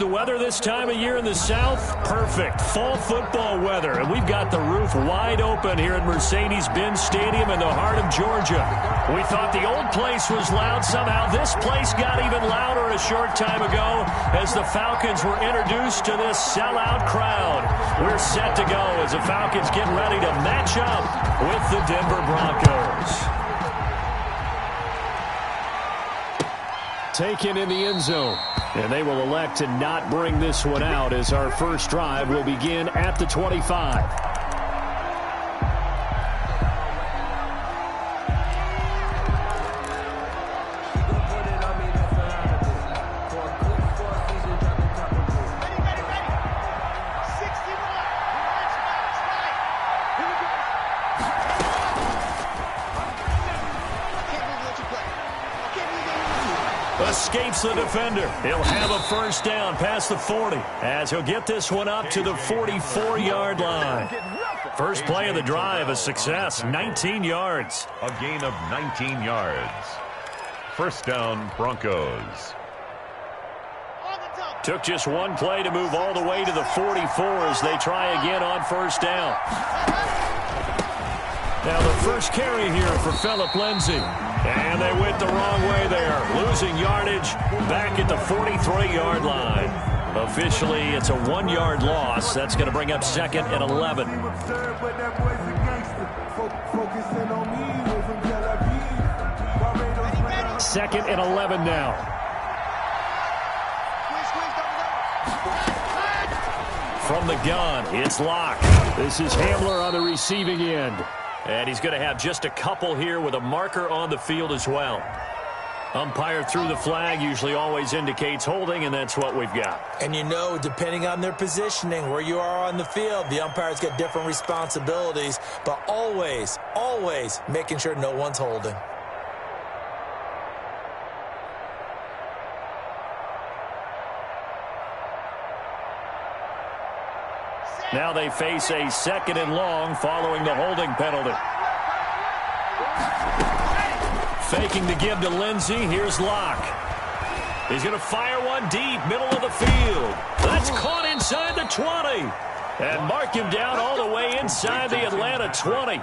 The weather this time of year in the South, perfect. Fall football weather. And we've got the roof wide open here at Mercedes-Benz Stadium in the heart of Georgia. We thought the old place was loud. Somehow this place got even louder a short time ago as the Falcons were introduced to this sellout crowd. We're set to go as the Falcons get ready to match up with the Denver Broncos. Taken in the end zone. And they will elect to not bring this one out as our first drive will begin at the 25. Escapes the defender. He'll have a first down past the 40 as he'll get this one up to the 44-yard line. First play of the drive, a success, 19 yards. A gain of 19 yards. First down, Broncos. Took just one play to move all the way to the 44 as they try again on first down. Now the first carry here for Phillip Lindsay. And they went the wrong way there. Losing yardage back at the 43-yard line. Officially, it's a 1-yard loss. That's going to bring up second and 11. Second and 11 now. From the gun, it's Locke. This is Hamler on the receiving end. And he's going to have just a couple here with a marker on the field as well. Umpire threw the flag, usually always indicates holding, and that's what we've got. And you know, depending on their positioning, where you are on the field, the umpires get different responsibilities, but always, always making sure no one's holding. Now they face a second and long following the holding penalty. Faking the give to Lindsay. Here's Locke. He's going to fire one deep, middle of the field. That's caught inside the 20. And mark him down all the way inside the Atlanta 20.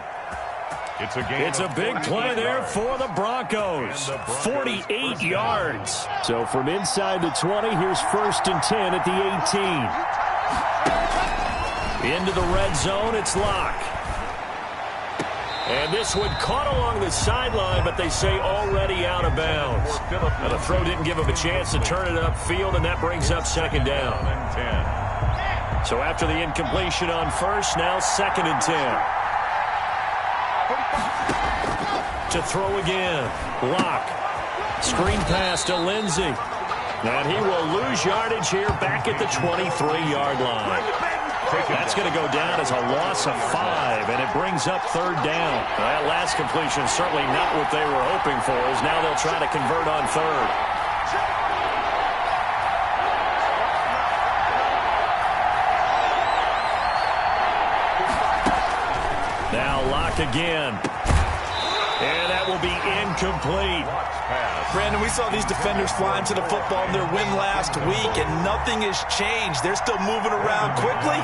It's a big play there for the Broncos. 48 yards. So from inside the 20, here's first and 10 at the 18. Into the red zone, it's Locke. And this one caught along the sideline, but they say already out of bounds. Now the throw didn't give him a chance to turn it upfield, and that brings up second down. So after the incompletion on first, now second and 10. To throw again, Locke. Screen pass to Lindsay. And he will lose yardage here back at the 23-yard line. That's going to go down as a loss of 5, and it brings up third down. That last completion certainly not what they were hoping for, as now they'll try to convert on third. Now Locke again. And that will be incomplete. Brandon, we saw these defenders flying to the football in their win last week, and nothing has changed. They're still moving around quickly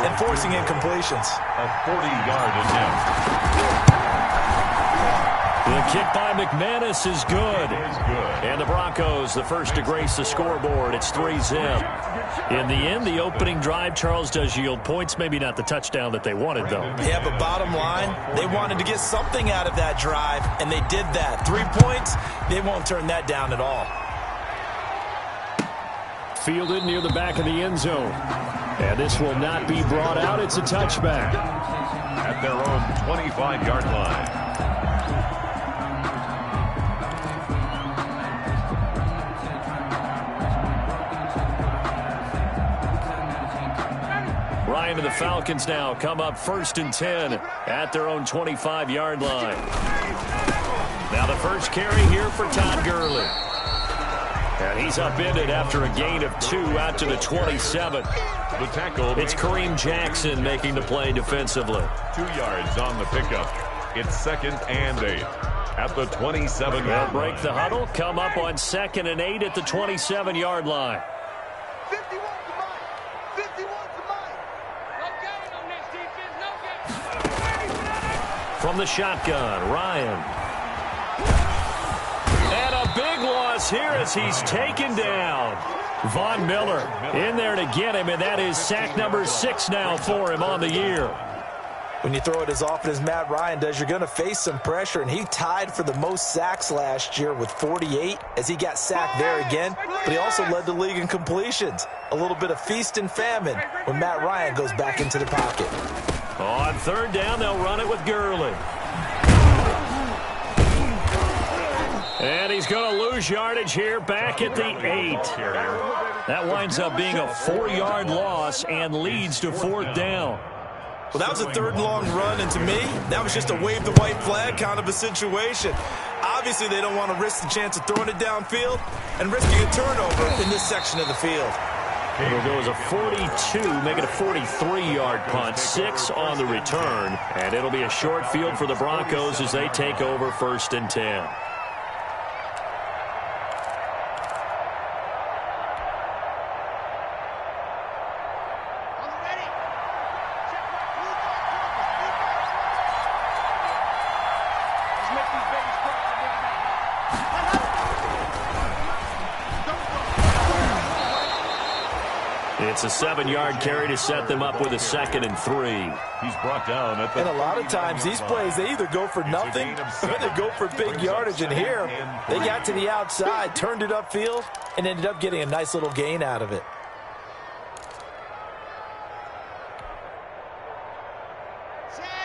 and forcing incompletions. A 40-yard attempt. The kick by McManus is good. And the Broncos, the first to grace the scoreboard. It's 3-zip. In the end, the opening drive, Charles, does yield points. Maybe not the touchdown that they wanted, though. Yeah, but bottom line, they wanted to get something out of that drive, and they did that. 3 points, they won't turn that down at all. Fielded near the back of the end zone. And this will not be brought out. It's a touchback. At their own 25-yard line. Ryan and the Falcons now come up first and 10 at their own 25-yard line. Now the first carry here for Todd Gurley. And he's upended after a gain of 2 out to the 27. The tackle. It's Kareem Jackson making the play defensively. 2 yards on the pickup. It's second and 8 at the 27-yard line. They'll break the huddle, come up on second and 8 at the 27-yard line. 51. From the shotgun, Ryan. And a big loss here as he's taken down. Von Miller in there to get him, and that is sack number 6 now for him on the year. When you throw it as often as Matt Ryan does, you're going to face some pressure, and he tied for the most sacks last year with 48 as he got sacked there again, but he also led the league in completions. A little bit of feast and famine when Matt Ryan goes back into the pocket. On third down, they'll run it with Gurley. And he's going to lose yardage here back at the 8. That winds up being a 4-yard loss and leads to fourth down. Well, that was a third and long run, and to me, that was just a wave the white flag kind of a situation. Obviously, they don't want to risk the chance of throwing it downfield and risking a turnover in this section of the field. It'll go as a 42, make it a 43-yard punt, 6 on the return, and it'll be a short field for the Broncos as they take over 1st and 10. It's a 7-yard carry to set them up with a 2nd and 3. He's brought down at the... And a lot of times these plays, they either go for nothing or they go for big yardage. And here, they got to the outside, turned it upfield, and ended up getting a nice little gain out of it.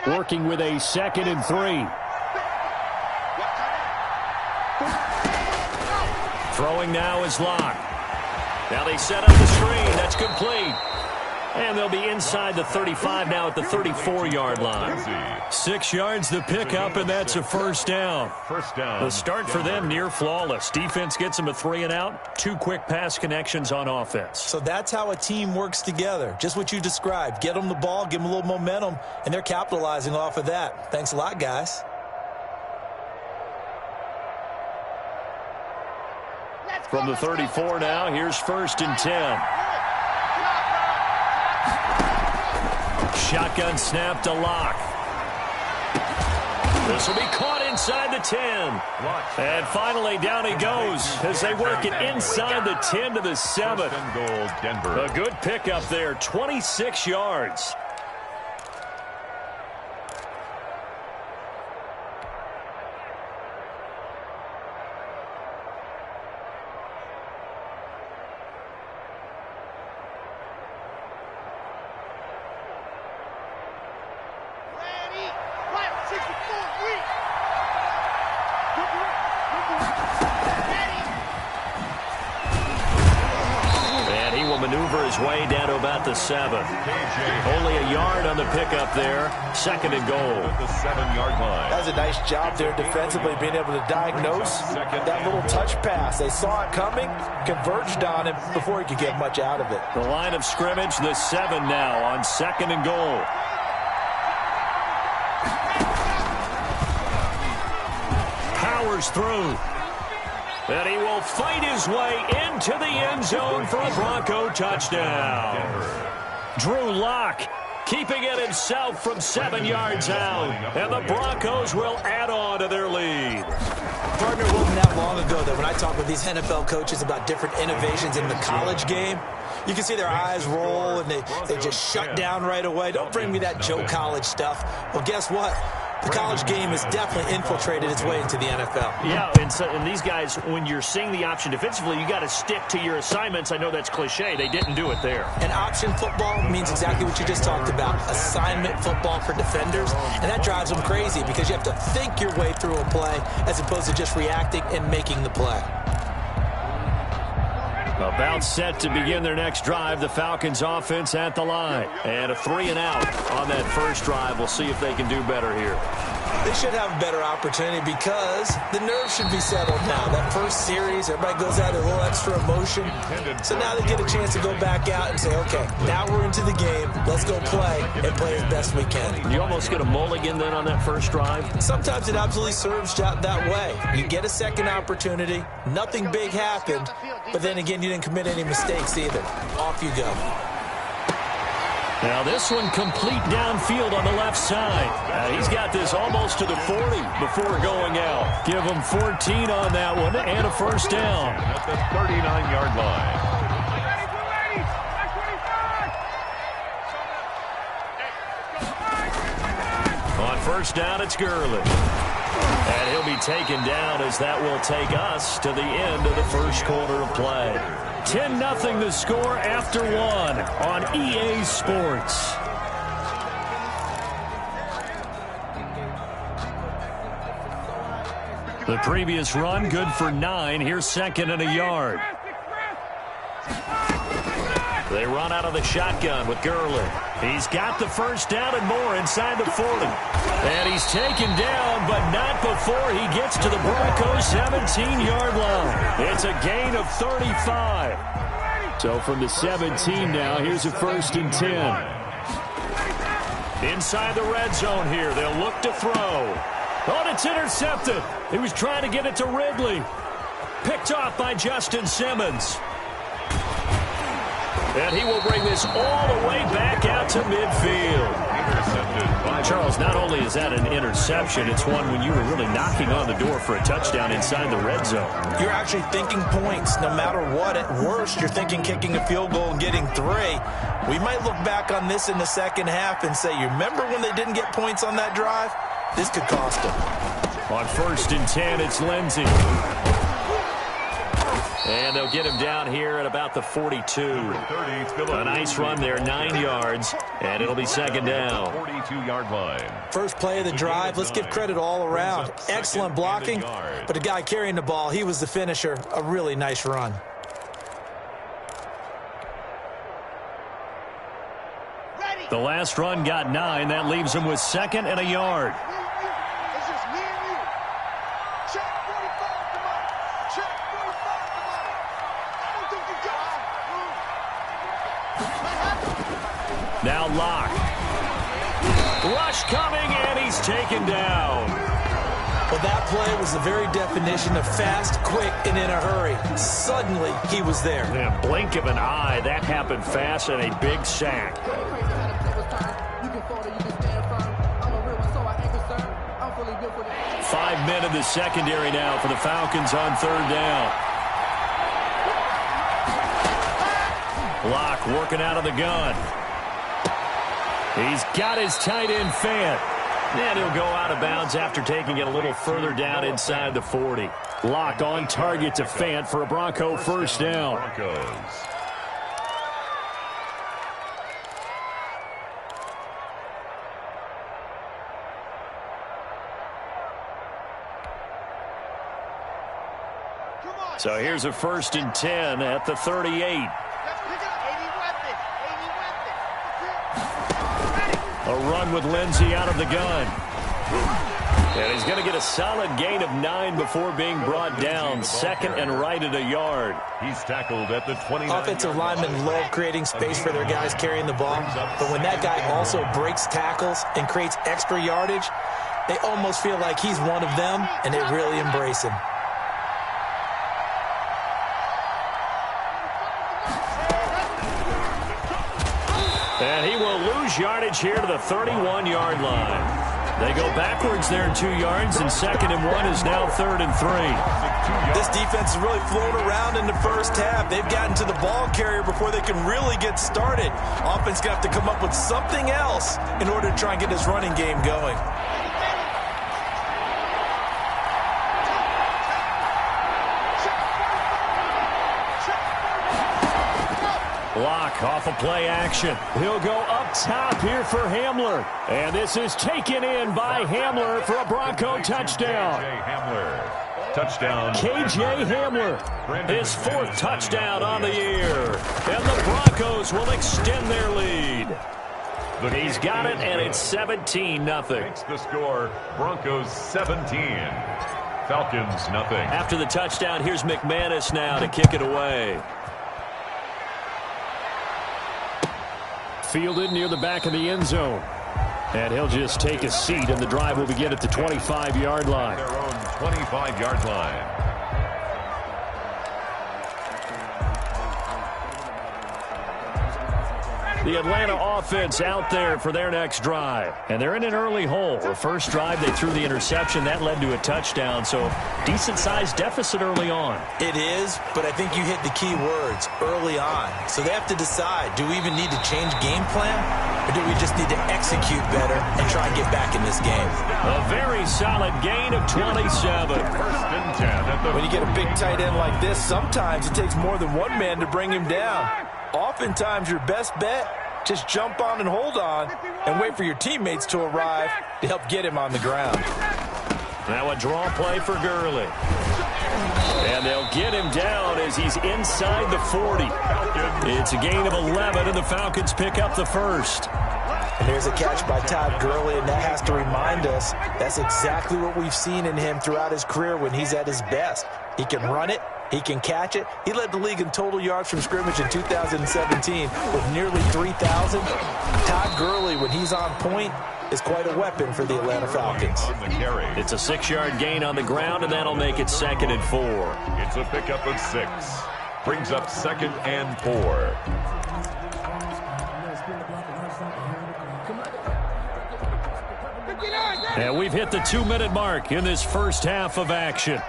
Working with a 2nd and 3. Throwing now is Locke. Now they set up the screen. That's complete. And they'll be inside the 35 now at the 34-yard line. 6 yards the pickup, and that's a first down. The start for them near flawless. Defense gets them a 3 and out. 2 quick pass connections on offense. So that's how a team works together. Just what you described. Get them the ball, give them a little momentum, and they're capitalizing off of that. Thanks a lot, guys. From the 34 now, here's 1st and 10. Shotgun snap to Locke. This will be caught inside the 10. And finally, down he goes as they work it inside the 10 to the 7. A good pickup there, 26 yards. Maneuver his way down to about the 7. Only a yard on the pickup there. 2nd and goal. The 7-yard line. That was a nice job there defensively, being able to diagnose that little touch pass. They saw it coming, converged on him before he could get much out of it. The line of scrimmage, the 7 now on 2nd and goal. Powers through. And he will fight his way into the end zone for a Bronco touchdown. Drew Lock keeping it himself from 7 yards out. And the Broncos will add on to their lead. Partner, it wasn't that long ago that when I talk with these NFL coaches about different innovations in the college game, you can see their eyes roll and they just shut down right away. Don't bring me that Joe College stuff. Well, guess what? The college game has definitely infiltrated its way into the NFL. Yeah, and these guys, when you're seeing the option defensively, you got to stick to your assignments. I know that's cliche. They didn't do it there. And option football means exactly what you just talked about, assignment football for defenders. And that drives them crazy because you have to think your way through a play as opposed to just reacting and making the play. About set to begin their next drive, the Falcons offense at the line. And a 3 and out on that first drive. We'll see if they can do better here. They should have a better opportunity because the nerves should be settled now. That first series, everybody goes out with a little extra emotion. So now they get a chance to go back out and say, okay, now we're into the game. Let's go play and play as best we can. You almost get a mulligan then on that first drive? Sometimes it absolutely serves out that way. You get a second opportunity. Nothing big happened. But then again, you didn't commit any mistakes either. Off you go. Now this one complete downfield on the left side. He's got this almost to the 40 before going out. Give him 14 on that one and a first down. At the 39-yard line. On first down, it's Gurley. And he'll be taken down as that will take us to the end of the first quarter of play. 10-0 the score after one on EA Sports. The previous run, good for 9. Here's second and a yard. They run out of the shotgun with Gurley. He's got the first down and more inside the 40. And he's taken down, but not before he gets to the Broncos' 17-yard line. It's a gain of 35. So from the 17 now, here's a first and 10. Inside the red zone here, they'll look to throw. Oh, it's intercepted. He was trying to get it to Ridley. Picked off by Justin Simmons. And he will bring this all the way back out to midfield. Charles, not only is that an interception, it's one when you were really knocking on the door for a touchdown inside the red zone. You're actually thinking points no matter what. At worst, you're thinking kicking a field goal and getting 3. We might look back on this in the second half and say, you remember when they didn't get points on that drive? This could cost them. On first and 10, it's Lindsey. And they'll get him down here at about the 42. A nice run there, 9 yards, and it'll be second down. 42-yard line. First play of the drive, let's give credit all around. Excellent blocking, but the guy carrying the ball, he was the finisher. A really nice run. The last run got 9. That leaves him with second and a yard. Now Locke. Rush coming, and he's taken down. Well, that play was the very definition of fast, quick, and in a hurry. Suddenly, he was there. In a blink of an eye, that happened fast and a big sack. 5 men in the secondary now for the Falcons on third down. Locke working out of the gun. He's got his tight end Fant. And he'll go out of bounds after taking it a little further down inside the 40. Locke on target to Fant for a Bronco first down. So here's a first and 10 at the 38. A run with Lindsey out of the gun. And he's going to get a solid gain of 9 before being brought down. Second and right at a yard. He's tackled at the 29. Offensive linemen love creating space for their guys carrying the ball. But when that guy also breaks tackles and creates extra yardage, they almost feel like he's one of them, and they really embrace him. And he will lose yardage here to the 31-yard line. They go backwards there in 2 yards, and second and 1 is now third and 3. This defense has really flown around in the first half. They've gotten to the ball carrier before they can really get started. Offense going to have to come up with something else in order to try and get this running game going. Locke off of play action. He'll go up top here for Hamler. And this is taken in by Hamler for a Bronco touchdown. Touchdown. KJ Hamler, his 4th touchdown on the year. And the Broncos will extend their lead. He's got it, and it's 17-0. Makes the score, Broncos 17. Falcons nothing. After the touchdown, here's McManus now to kick it away. Fielded near the back of the end zone. And he'll just take a seat, and the drive will begin at the 25-yard line. Their own 25-yard line. The Atlanta offense out there for their next drive. And they're in an early hole. The first drive, they threw the interception. That led to a touchdown, so decent-sized deficit early on. It is, but I think you hit the key words, early on. So they have to decide, do we even need to change game plan, or do we just need to execute better and try and get back in this game? A very solid gain of 27. First and 10. When you get a big tight end like this, sometimes it takes more than one man to bring him down. Oftentimes, your best bet, just jump on and hold on and wait for your teammates to arrive to help get him on the ground. Now a draw play for Gurley. And they'll get him down as he's inside the 40. It's a gain of 11, and the Falcons pick up the first. And there's a catch by Todd Gurley, and that has to remind us that's exactly what we've seen in him throughout his career when he's at his best. He can run it. He can catch it. He led the league in total yards from scrimmage in 2017 with nearly 3,000. Todd Gurley, when he's on point, is quite a weapon for the Atlanta Falcons. It's a 6-yard gain on the ground, and that'll make it 2nd and 4. It's a pickup of 6. Brings up 2nd and 4. And we've hit the 2-minute mark in this first half of action.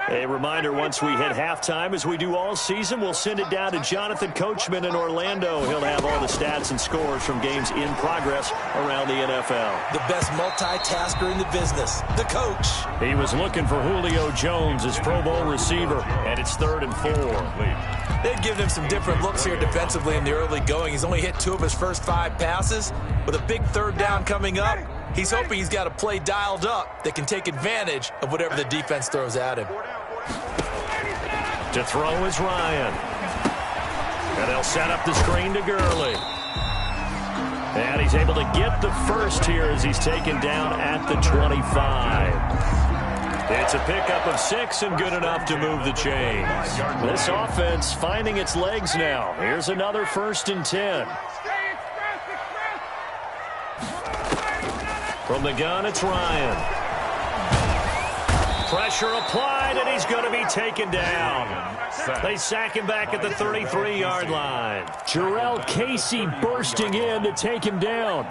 A reminder, once we hit halftime, as we do all season, we'll send it down to Jonathan Coachman in Orlando. He'll have all the stats and scores from games in progress around the NFL. The best multitasker in the business, the coach. He was looking for Julio Jones, his Pro Bowl receiver, and it's 3rd and 4. They've given him some different looks here defensively in the early going. He's only hit 2 of his first 5 passes. With a big 3rd down coming up, he's hoping he's got a play dialed up that can take advantage of whatever the defense throws at him. To throw is Ryan. And they'll set up the screen to Gurley. And he's able to get the first here as he's taken down at the 25. It's a pickup of 6 and good enough to move the chains. This offense finding its legs now. Here's another 1st and 10. From the gun, it's Ryan. Pressure applied, and he's going to be taken down. They sack him back at the 33-yard line. Jarrell Casey bursting in to take him down.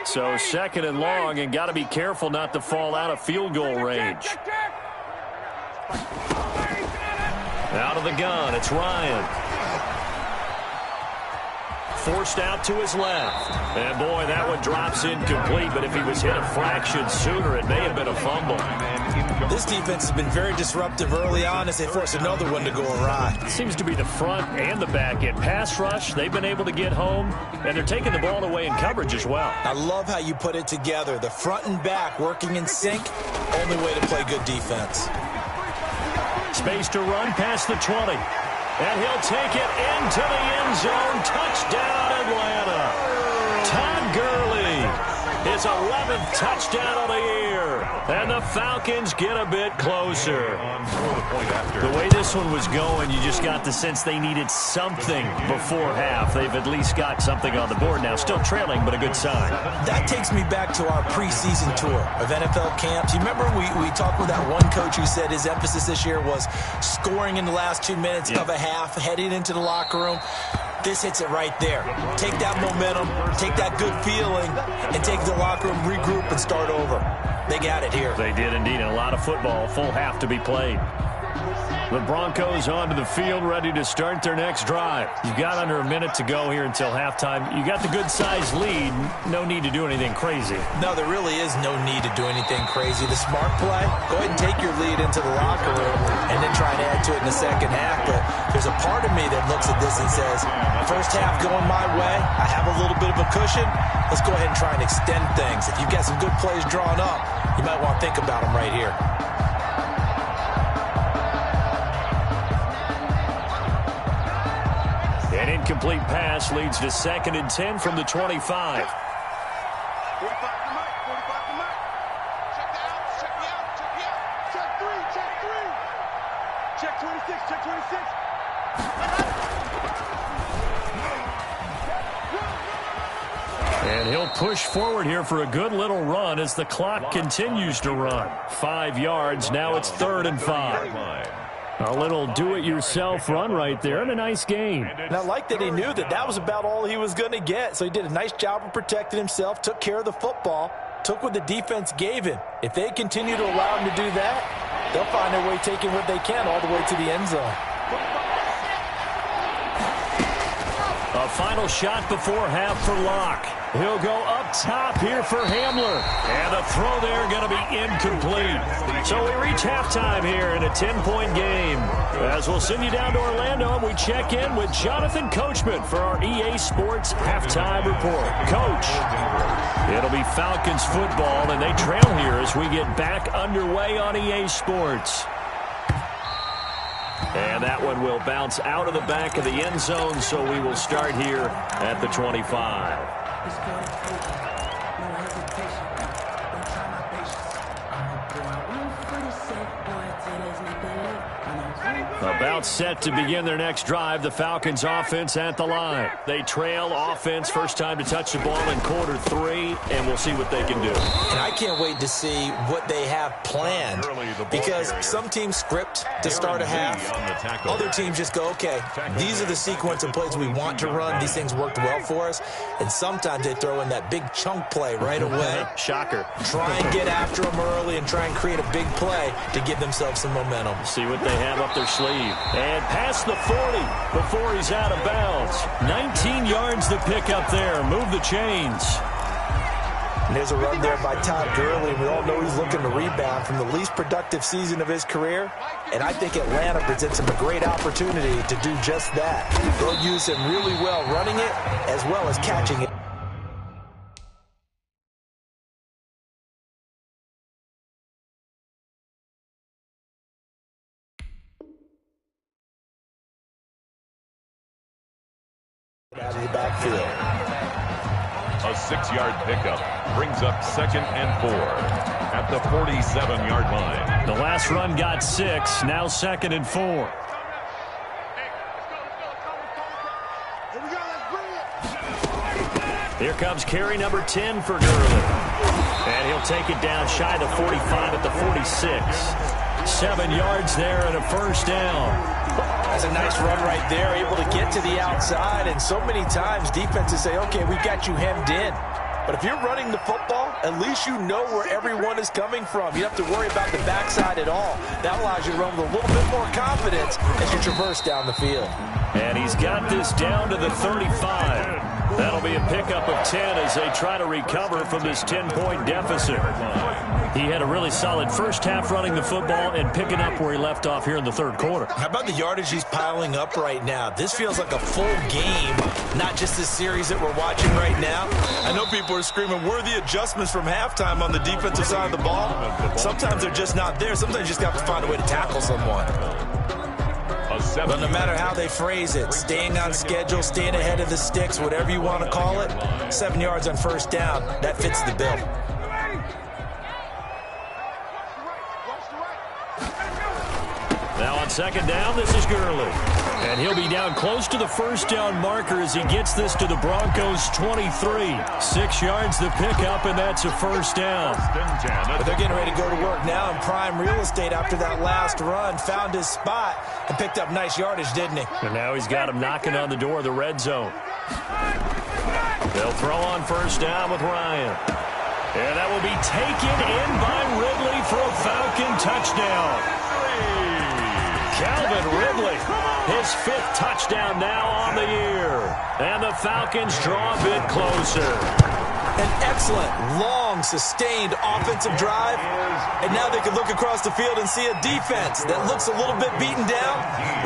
So 2nd and long, and got to be careful not to fall out of field goal range. Out of the gun, it's Ryan. Forced out to his left. And, boy, that one drops incomplete, but if he was hit a fraction sooner, it may have been a fumble. This defense has been very disruptive early on as they force another one to go awry. It seems to be the front and the back end. Pass rush, they've been able to get home, and they're taking the ball away in coverage as well. I love how you put it together. The front and back working in sync, only way to play good defense. Space to run past the 20. And he'll take it into the end zone. Touchdown, Atlanta. Todd Gurley, his 11th touchdown of the year. And the Falcons get a bit closer. The way this one was going, you just got the sense they needed something before half. They've at least got something on the board now. Still trailing, but a good sign. That takes me back to our preseason tour of NFL camps. You remember we talked with that one coach who said his emphasis this year was scoring in the last 2 minutes of a half, heading into the locker room. This hits it right there. Take that momentum, take that good feeling, and take the locker room, regroup, and start over. They got it here. They did indeed. And a lot of football, full half to be played. The Broncos onto the field, ready to start their next drive. You've got under a minute to go here until halftime. You got the good-sized lead. No need to do anything crazy. No, there really is no need to do anything crazy. The smart play, go ahead and take your lead into the locker room and then try and add to it in the second half. But there's a part of me that looks at this and says, first half going my way, I have a little bit of a cushion. Let's go ahead and try and extend things. If you've got some good plays drawn up, you might want to think about them right here. An incomplete pass leads to 2nd and 10 from the 25. 45 to Mike, 45 to Mike. Check that out, check me out, check me out. Check 3, check 3. Check 26, check 26. And he'll push forward here for a good little run as the clock continues to run. 5 yards, now it's 3rd and 5. A little do-it-yourself run right there and a nice gain. And I like that he knew that that was about all he was going to get. So he did a nice job of protecting himself, took care of the football, took what the defense gave him. If they continue to allow him to do that, they'll find their way taking what they can all the way to the end zone. A final shot before half for Locke. He'll go up top here for Hamler. And the throw there going to be incomplete. So we reach halftime here in a 10-point game. As we'll send you down to Orlando, and we check in with Jonathan Coachman for our EA Sports Halftime Report. Coach, it'll be Falcons football, and they trail here as we get back underway on EA Sports. And that one will bounce out of the back of the end zone, so we will start here at the 25. About set to begin their next drive, the Falcons offense at the line. They trail offense, first time to touch the ball in quarter 3, and we'll see what they can do. And I can't wait to see what they have planned, because some teams script to start a half. Other teams just go, okay, these are the sequence of plays we want to run. These things worked well for us. And sometimes they throw in that big chunk play right away. Shocker. Try and get after them early and try and create a big play to give themselves some momentum. See what they have up their sleeve. And past the 40 before he's out of bounds. 19 yards to pick up there. Move the chains. And there's a run there by Todd Gurley. We all know he's looking to rebound from the least productive season of his career. And I think Atlanta presents him a great opportunity to do just that. They'll use him really well running it as well as catching it. Out of the backfield. A 6-yard pickup brings up 2nd and 4 at the 47-yard line. The last run got 6, now 2nd and 4. Here comes carry number 10 for Gurley. And he'll take it down shy of the 45 at the 46. 7 yards there and a first down. That's a nice run right there, able to get to the outside. And so many times defenses say, okay, we've got you hemmed in. But if you're running the football, at least you know where everyone is coming from. You don't have to worry about the backside at all. That allows you to run with a little bit more confidence as you traverse down the field. And he's got this down to the 35. That'll be a pickup of 10 as they try to recover from this 10-point deficit. He had a really solid first half running the football and picking up where he left off here in the third quarter. How about the yardage he's piling up right now? This feels like a full game, not just the series that we're watching right now. I know people are screaming, where are the adjustments from halftime on the defensive side of the ball? Sometimes they're just not there. Sometimes you just have to find a way to tackle someone. But no matter how they phrase it, staying on schedule, staying ahead of the sticks, whatever you want to call it, 7 yards on first down, that fits the bill. Now on second down, this is Gurley. And he'll be down close to the first down marker as he gets this to the Broncos' 23. 6 yards to pick up, and that's a first down. But they're getting ready to go to work now in prime real estate after that last run. Found his spot and picked up nice yardage, didn't he? And now he's got him knocking on the door of the red zone. They'll throw on first down with Ryan. And that will be taken in by Ridley for a Falcon touchdown. Calvin Ridley, his 5th touchdown now on the year. And the Falcons draw a bit closer. An excellent, long, sustained offensive drive. And now they can look across the field and see a defense that looks a little bit beaten down.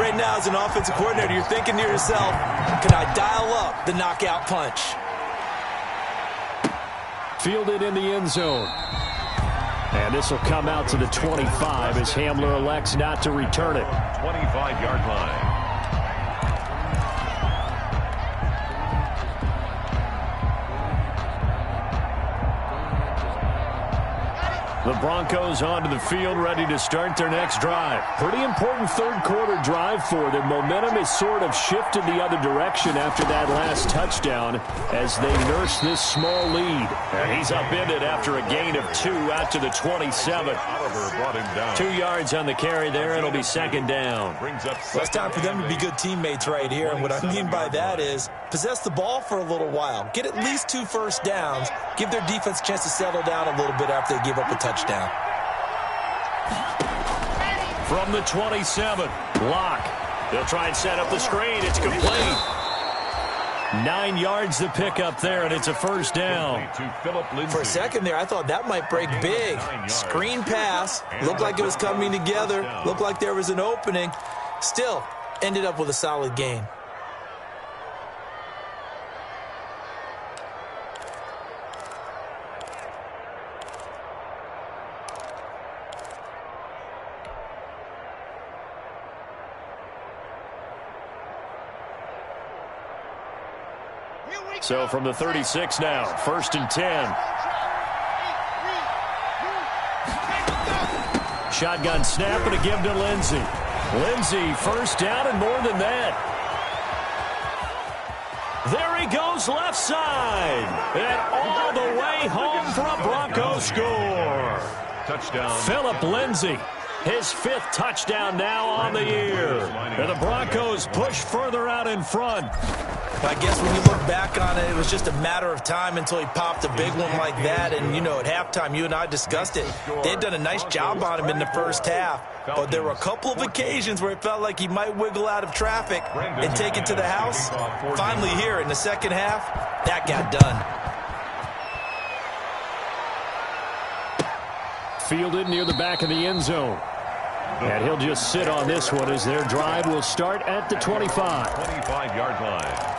Right now, as an offensive coordinator, you're thinking to yourself, can I dial up the knockout punch? Fielded in the end zone. And this will come out to the 25 as Hamler elects not to return it. 25-yard line. The Broncos onto the field, ready to start their next drive. Pretty important third quarter drive for them. Momentum has sort of shifted the other direction after that last touchdown as they nurse this small lead. And he's upended after a gain of 2 out to the 27. receiver brought him down. 2 yards on the carry there. It'll be second down. Brings up Well, it's time for them to be good teammates right here. And what I mean by that is possess the ball for a little while. Get at least 2 first downs. Give their defense a chance to settle down a little bit after they give up a touchdown. From the 27, Locke. They'll try and set up the screen. It's complete. 9 yards to pick up there, and it's a first down. For a second there, I thought that might break big. Screen pass. Looked like it was coming together. Looked like there was an opening. Still, ended up with a solid gain. So from the 36 now, 1st and 10. Shotgun snap and a give to Lindsey. Lindsey, first down and more than that. There he goes left side. And all the way home for a Broncos score. Touchdown. Philip Lindsey. His 5th touchdown now on the year. And the Broncos push further out in front. I guess when you look back on it, it was just a matter of time until he popped a big one like that. And, you know, at halftime, you and I discussed it. They had done a nice job on him in the first half. But there were a couple of occasions where it felt like he might wiggle out of traffic and take it to the house. Finally here in the second half, that got done. Fielded near the back of the end zone. And he'll just sit on this one as their drive will start at the 25. 25-yard line.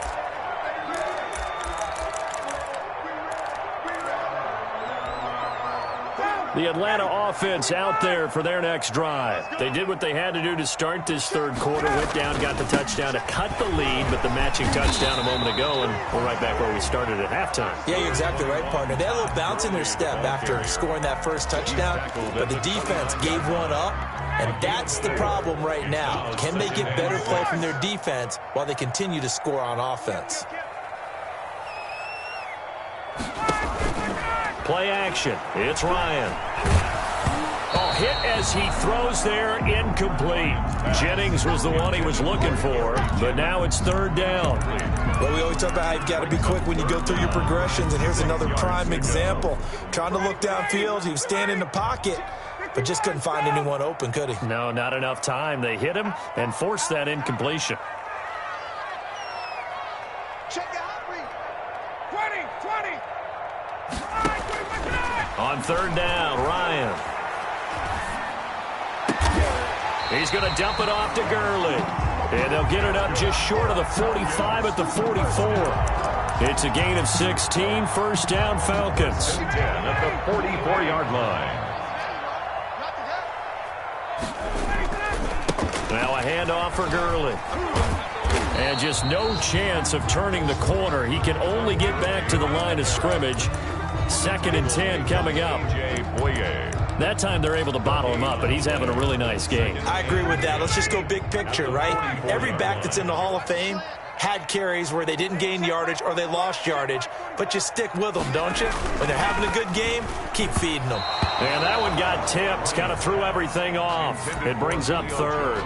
The Atlanta offense out there for their next drive. They did what they had to do to start this third quarter. Went down, got the touchdown to cut the lead, but the matching touchdown a moment ago, and we're right back where we started at halftime. Yeah, you're exactly right, partner. They had a little bounce in their step after scoring that first touchdown, but the defense gave one up, and that's the problem right now. Can they get better play from their defense while they continue to score on offense? Play action. It's Ryan. Oh, hit as he throws there, incomplete. Jennings was the one he was looking for, but now it's 3rd down. Well, we always talk about how you've got to be quick when you go through your progressions, and here's another prime example. Trying to look downfield, he was standing in the pocket, but just couldn't find anyone open, could he? No, not enough time. They hit him and forced that incompletion. Check out, 20. On 3rd down, Ryan. He's going to dump it off to Gurley. And they'll get it up just short of the 45 at the 44. It's a gain of 16, 1st down Falcons. 10 at the 44-yard line. Now a handoff for Gurley. And just no chance of turning the corner. He can only get back to the line of scrimmage. 2nd and 10 coming up. That time they're able to bottle him up, but he's having a really nice game. I agree with that. Let's just go big picture, right? Every back that's in the Hall of Fame had carries where they didn't gain yardage or they lost yardage, but you stick with them, don't you? When they're having a good game, keep feeding them. And that one got tipped, kind of threw everything off. It brings up 3rd.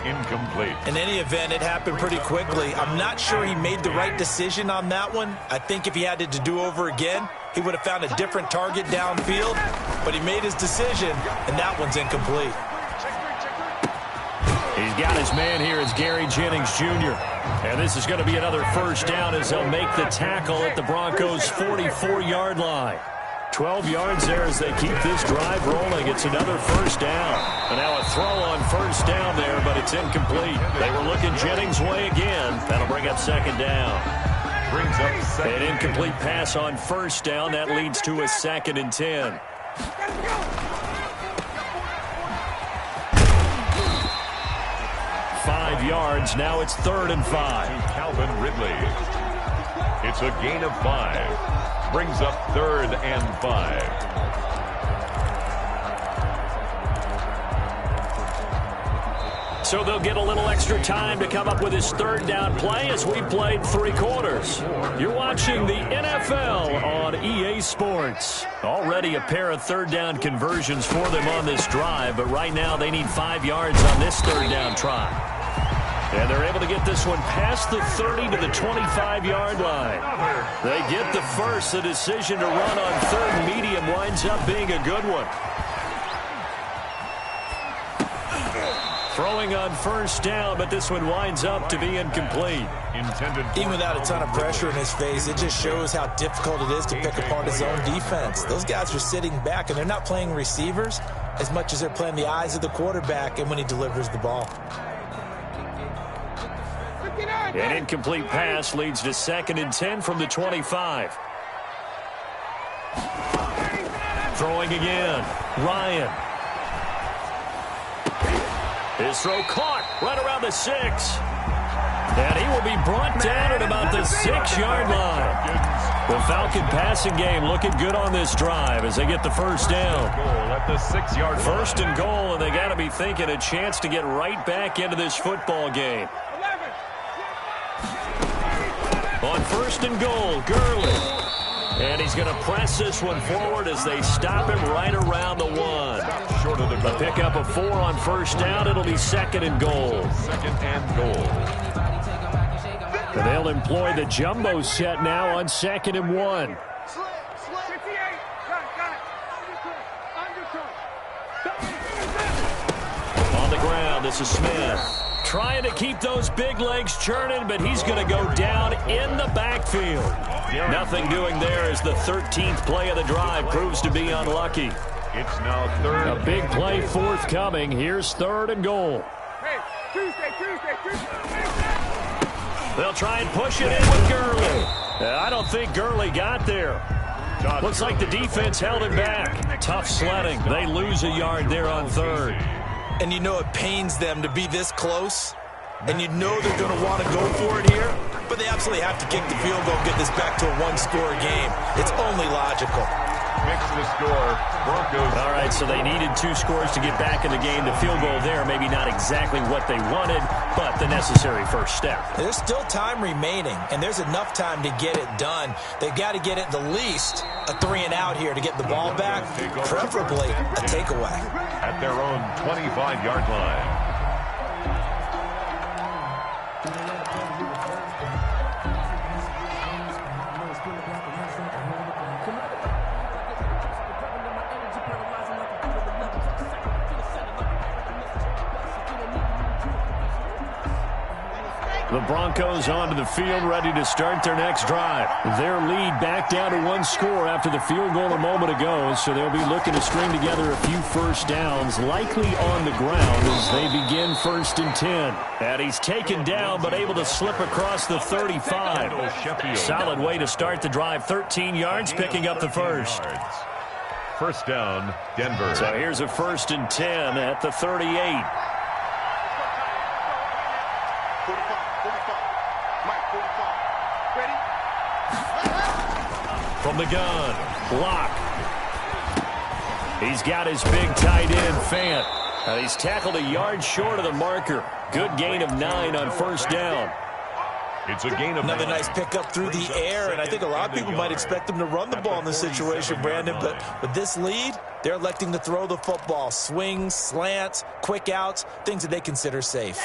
Incomplete. In any event, it happened pretty quickly. I'm not sure he made the right decision on that one. I think if he had it to do over again, he would have found a different target downfield, but he made his decision, and that one's incomplete. He's got his man here. It's Gary Jennings Jr. And this is going to be another 1st down as they'll make the tackle at the Broncos' 44-yard line. 12 yards there as they keep this drive rolling. It's another 1st down. And now a throw on 1st down there, but it's incomplete. They were looking Jennings' way again. That'll bring up 2nd down. Brings up 2nd. An incomplete pass on 1st down. That leads to a 2nd and 10. Five yards. Now it's 3rd and 5. Calvin Ridley. It's a gain of 5. Brings up 3rd and 5. So they'll get a little extra time to come up with his third down play as we played 3 quarters. You're watching the NFL on EA Sports. Already a pair of third down conversions for them on this drive, but right now they need 5 yards on this third down try. And they're able to get this one past the 30 to the 25-yard line. They get the first. The decision to run on third and medium winds up being a good one. Throwing on first down, but this one winds up to be incomplete. Even without a ton of pressure in his face, it just shows how difficult it is to pick apart his own defense. Those guys are sitting back, and they're not playing receivers as much as they're playing the eyes of the quarterback and when he delivers the ball. An incomplete pass leads to 2nd and 10 from the 25. Throwing again. Ryan. His throw caught right around the 6. And he will be brought down at about the 6-yard line. The Falcon passing game looking good on this drive as they get the first down. At the 6-yard line. First and goal, and they got to be thinking a chance to get right back into this football game. On first and goal, Gurley. And he's going to press this one forward as they stop him right around the 1. Short of the goal. A pickup of 4 on first down. It'll be 2nd and goal. 2nd and goal. And they'll employ the jumbo set now on 2nd and 1. On the ground, this is Smith. Trying to keep those big legs churning, but he's going to go down in the backfield. Nothing doing there as the 13th play of the drive proves to be unlucky. It's now 3rd. A big play forthcoming. Here's 3rd and goal. They'll try and push it in with Gurley. I don't think Gurley got there. Looks like the defense held him back. Tough sledding. They lose a yard there on 3rd. And you know it pains them to be this close. And you know they're going to want to go for it here. But they absolutely have to kick the field goal and get this back to a 1-score game. It's only logical. Mix the score. Broncos. All right, so they needed 2 scores to get back in the game. The field goal there, maybe not exactly what they wanted, but the necessary first step. There's still time remaining, and there's enough time to get it done. They've got to get at the least a 3-and-out here to get the ball back, preferably a takeaway. At their own 25-yard line. The Broncos onto the field, ready to start their next drive. Their lead back down to 1 score after the field goal a moment ago, so they'll be looking to string together a few first downs, likely on the ground as they begin 1st and 10. And he's taken down, but able to slip across the 35. Solid way to start the drive. 13 yards, picking up the first. First down, Denver. So here's a 1st and 10 at the 38. From the gun, block. He's got his big tight end, Fant. And he's tackled a yard short of the marker. Good gain of 9 on first down. It's a gain of Another nice pickup through the air, and I think a lot of people might expect them to run the ball in this situation, Brandon, but with this lead, they're electing to throw the football. Swings, slants, quick outs, things that they consider safe.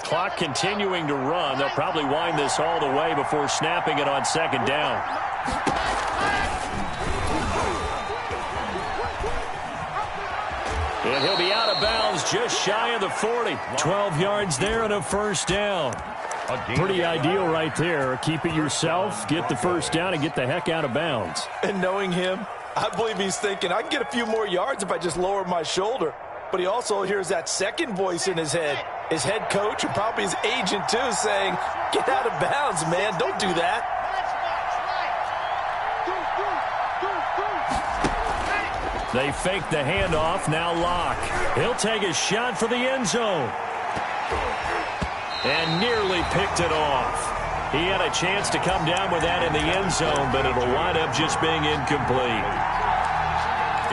Clock continuing to run. They'll probably wind this all the way before snapping it on 2nd down. And he'll be out of bounds just shy of the 40. 12 yards there and a first down. Pretty ideal right there. Keep it yourself, get the first down, and get the heck out of bounds. And knowing him, I believe he's thinking, I can get a few more yards if I just lower my shoulder. But he also hears that second voice in his head. His head coach and probably his agent, too, saying, get out of bounds, man. Don't do that. They fake the handoff. Now Locke. He'll take a shot for the end zone. And nearly picked it off. He had a chance to come down with that in the end zone, but it'll wind up just being incomplete.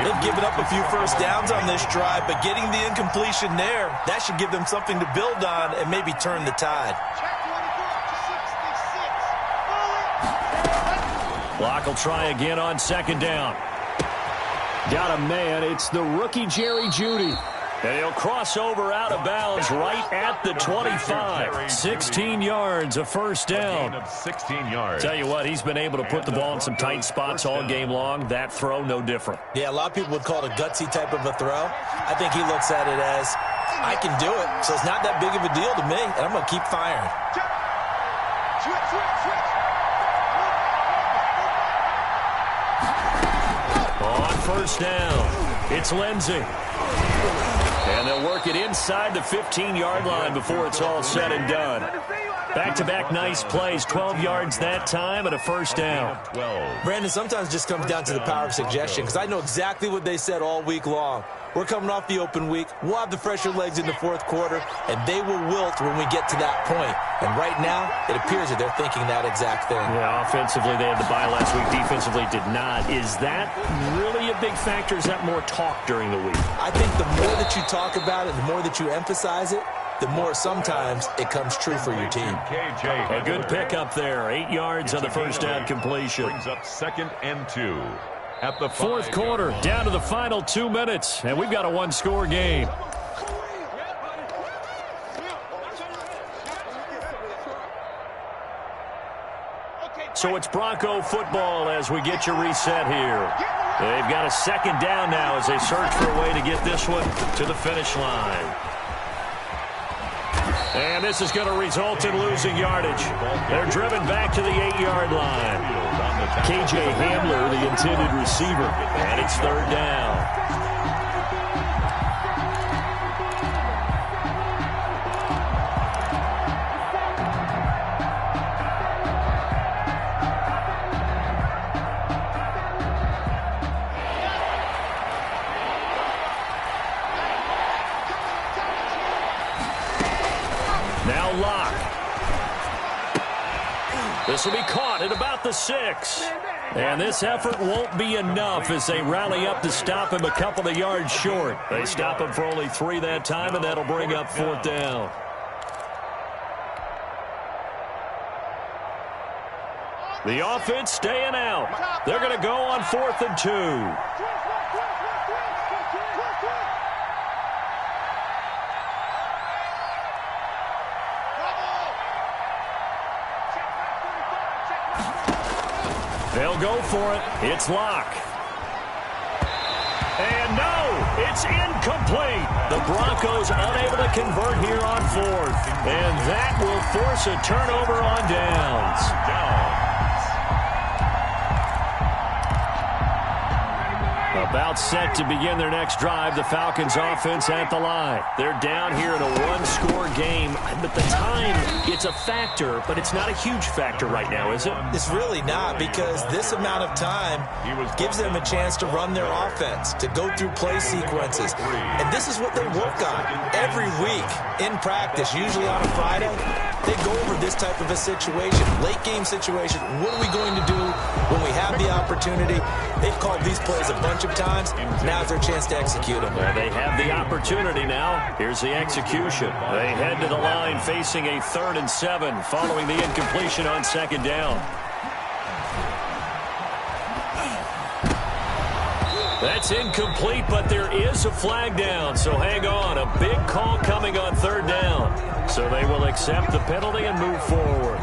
They've given up a few first downs on this drive, but getting the incompletion there, that should give them something to build on and maybe turn the tide. Block will try again on second down. Got a man. It's the rookie Jerry Jeudy. And he'll cross over out of bounds right at the 25. 16 yards, a first down. 16 yards. Tell you what, he's been able to put the ball in some tight spots all game long. That throw, no different. Yeah, a lot of people would call it a gutsy type of a throw. I think he looks at it as, I can do it, so it's not that big of a deal to me, and I'm going to keep firing. On first down, it's Lindsey. And they'll work it inside the 15-yard line before it's all said and done. Back-to-back nice plays, 12 yards that time and a first down. Brandon, sometimes it just comes down to the power of suggestion, because I know exactly what they said all week long. We're coming off the open week. We'll have the fresher legs in the fourth quarter, and they will wilt when we get to that point. And right now, it appears that they're thinking that exact thing. Yeah, offensively, they had the bye last week. Defensively, did not. Is that really a big factor? Is that more talk during the week? I think the more that you talk about it, the more that you emphasize it, the more sometimes it comes true for your team. A good pickup there. 8 yards on the first down completion. Brings up 2nd and 2. At the fourth quarter, down to the final 2 minutes, and we've got a one-score game. So it's Bronco football as we get you reset here. They've got a second down now as they search for a way to get this one to the finish line. And this is going to result in losing yardage. They're driven back to the 8-yard line. K.J. Hamler, the intended receiver, and it's third down. Now Locke. This will be caught at about the 6. And this effort won't be enough as they rally up to stop him a couple of yards short. They stop him for only 3 that time, and that'll bring up fourth down. The offense staying out. They're going to go on 4th and 2. They'll go for it. It's Locke. And no, it's incomplete. The Broncos unable to convert here on 4th. And that will force a turnover on downs. About set to begin their next drive, the Falcons offense at the line. They're down here in a one-score game, but the time, it's a factor, but it's not a huge factor right now, is it? It's really not, because this amount of time gives them a chance to run their offense, to go through play sequences. And this is what they work on every week in practice, usually on a Friday. They go over this type of a situation, late-game situation. What are we going to do when we have the opportunity? They've called these plays a bunch of times. Now's their chance to execute them. Well, they have the opportunity now. Here's the execution. They head to the line facing a 3rd and 7 following the incompletion on second down. That's incomplete, but there is a flag down, so hang on. A big call coming on 3rd down. So they will accept the penalty and move forward.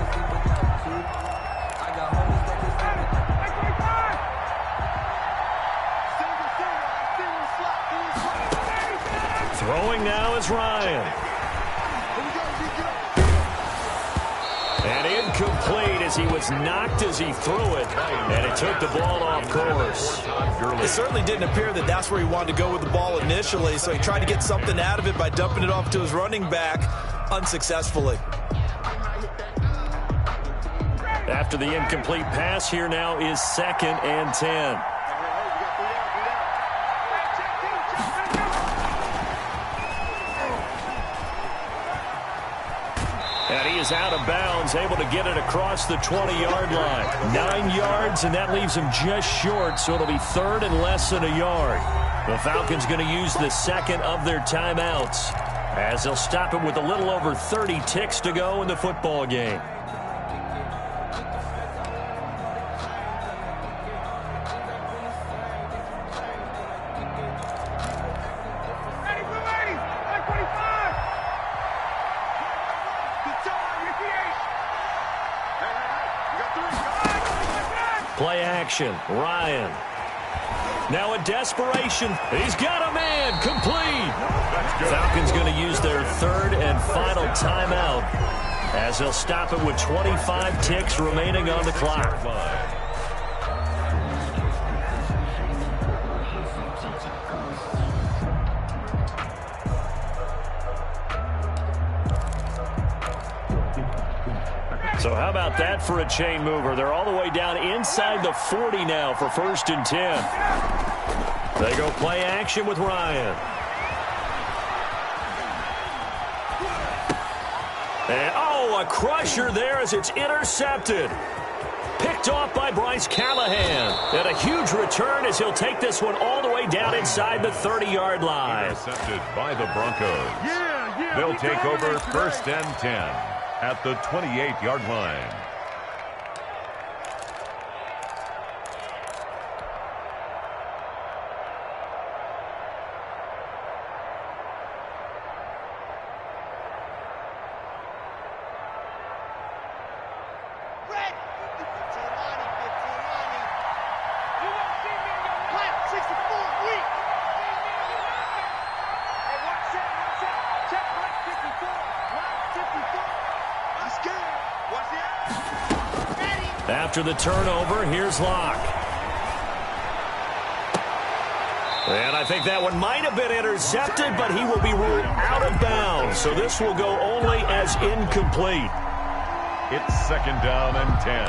Throwing now is Ryan. And incomplete as he was knocked as he threw it, and it took the ball off course. It certainly didn't appear that that's where he wanted to go with the ball initially, so he tried to get something out of it by dumping it off to his running back unsuccessfully. After the incomplete pass, here now is 2nd and 10. is out of bounds, able to get it across the 20-yard line. 9 yards, and that leaves him just short, so it'll be third and less than a yard. The Falcons going to use the second of their timeouts, as they'll stop it with a little over 30 ticks to go in the football game. Play action, Ryan. Now a desperation. He's got a man, complete. Falcons going to use their third and final timeout, as they'll stop it with 25 ticks remaining on the clock. So how about that for a chain mover? They're all the way down inside the 40 now for 1st and 10. They go play action with Ryan. And, oh, a crusher there as it's intercepted. Picked off by Bryce Callahan. And a huge return as he'll take this one all the way down inside the 30-yard line. Intercepted by the Broncos. They'll take over 1st and 10. At the 28-yard line. After the turnover, here's Locke. And I think that one might have been intercepted, but he will be ruled out of bounds. So this will go only as incomplete. It's 2nd down and 10.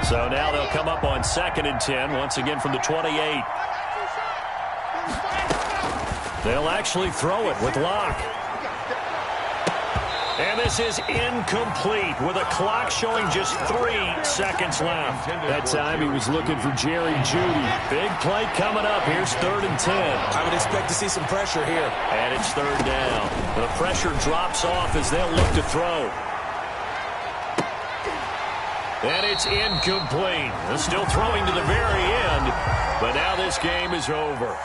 So now they'll come up on 2nd and 10, once again from the 28. They'll actually throw it with Locke. And this is incomplete with a clock showing just 3 seconds left. That time he was looking for Jerry Jeudy. Big play coming up. Here's 3rd and 10. I would expect to see some pressure here. And it's 3rd down. The pressure drops off as they'll look to throw. And it's incomplete. They're still throwing to the very end, but now this game is over.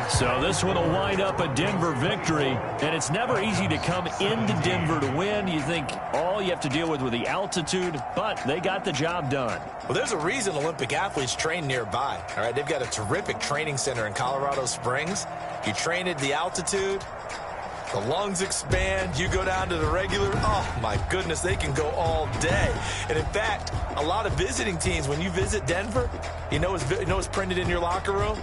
So this one will wind up a Denver victory, and it's never easy to come into Denver to win. You think all you have to deal with the altitude, but they got the job done. Well, there's a reason Olympic athletes train nearby. All right, they've got a terrific training center in Colorado Springs. You train at the altitude, the lungs expand, you go down to the regular, oh my goodness, they can go all day. And in fact, a lot of visiting teams, when you visit Denver, you know what's printed in your locker room?